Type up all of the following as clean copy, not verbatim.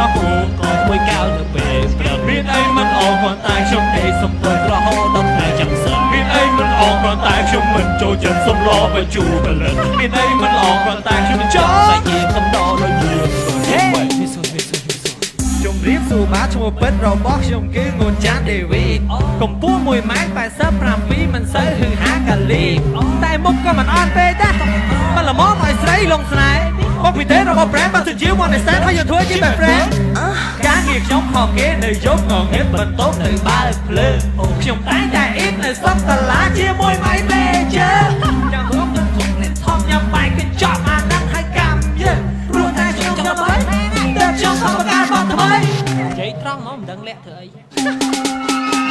ដល់គូក៏មួយកៅទៅពេលព្រឹកមានអីមិនអងគាត់តែខ្ញុំទេសំពើរហូតដល់ថ្ងៃចាំសិនមានអីមិនអងគាត់តែខ្ញុំមិនចូលចិត្តសំឡបញ្ជូផលិតមានអីមិនអងគាត់តែខ្ញុំចង់តែជាកំដរដល់យឺតជំរាបសួរបាទឈ្មោះពិតរបស់ខ្ញុំគឺងួនចាន់ដេវីតកម្ពស់1.87 ម៉ែត្រមិនសូវហឺហាកាលីតែមុខក៏មិនអន់ពេកដែរមិនល្មមឲ្យស្រីលងស្នេហ៍មកពីទេរបស់ brand បើសិនជា one stand ហើយយើងធ្វើជា best friend ការងារខ្ញុំខកគេនៅយប់ងងឹតបន្ទប់នៅបើកភ្លើងខ្ញុំតែងតែអ៊ីតនៅសត្វតាឡាជាមួយម៉ៃមេជើចាំរួមនឹងធំលេងថប់ញ៉ាំបាយកញ្ចក់អាហ្នឹងហើយកម្មយើងព្រោះតែខ្ញុំចាំបីតែខ្ញុំខំប្រកាសមកថ្មីនិយាយត្រង់មកមិនដឹងលាក់ធ្វើអី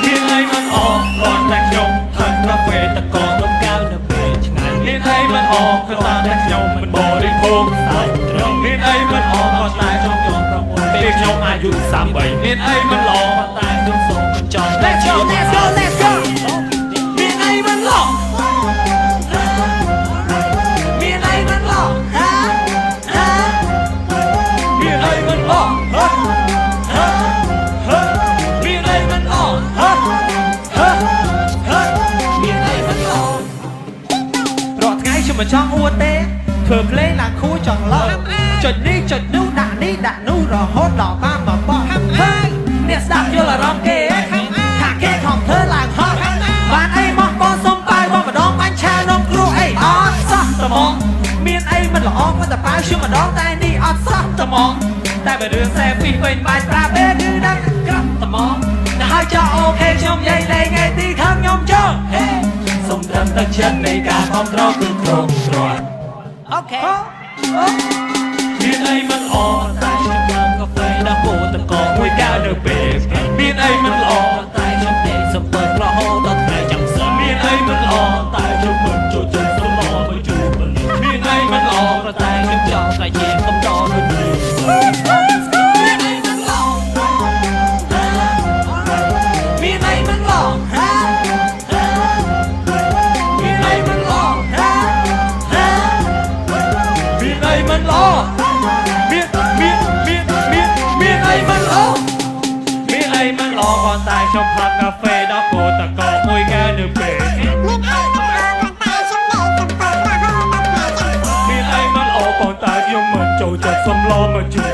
មានអីមិនអស់គាត់តែខ្ញុំថាកាហ្វេតកងដុំកៅនៅពេលឆ្ងាយមានអីមិនអស់គាត់តែខ្ញុំមិនបរិភោគសាច់ត្រង់មានអីមិនអស់គាត់តែខ្ញុំយល់ប្រមូលពេលខ្ញុំអាយុ33មានអីមិនល្អតែខ្ញុំសូមបញ្ចប់ Let's go let's go let's go មានអីមិនល្អមានអីមិនល្អមានអីមិនល្អមានអីមិនល្អមានអីមិនល្អរាល់ថ្ងៃខ្ញុំមិនចង់អួតទេធ្វើភ្លេងឡើងខួចង់ឡោចុចនេះចុចនោះដាក់នេះដាក់នោះរហូតដល់បានមកបោះហើយអ្នកស្ដាប់យល់អារម្មណ៍គេថាគេខំធ្វើឡើងហត់បានអីមកបងសុំប៉ាវម្ដងបាញ់ឆានំគ្រូអីអត់សោះត្មងមានអីមិនល្អមកតែប៉ាវខ្ញុំម្ដងតែនេះអត់សោះត្មងតែបើរឿងសេពីវិញបាច់ប្រាប់ទេគឺដឹងក្រាប់ត្មងតែហើយចោះអូខេខ្ញុំនិយាយលេងឯទីខាងខ្ញុំចូលសូមត្រឹមទឹកចិត្តនៃការគ្រប់គ្រងគឺគ្រប់គ្រាន់អូខេមានអីមិនល្អតែខ្ញុំបានកាហ្វេដល់គោតកមួយកៅនៅពេលមានអីមិនល្អតែខ្ញុំទេសំពើរហូតដល់ថ្ងៃចាំសិនមានអីមិនល្អតែខ្ញុំមិនចូលចិត្តសំឡបញ្ជូផលិតមានអីមិនល្អតែខ្ញុំចង់តែជាកំដរដូចនេះមានអីមិនល្អមានអីមិនល្អមានអីមិនល្អមានអីមិនល្អមានអីមិនល្អមានអីមិនល្អគាត់តែខ្ញុំផឹកកាហ្វេដល់គោតកមួយកែវនៅពេលមានអីមិនល្អតែខ្ញុំនៅកំពុងរហូតដល់ថ្ងៃចាំមានអីមិនល្អគាត់តែខ្ញុំមិនចូលចិត្តសំឡមកជួយ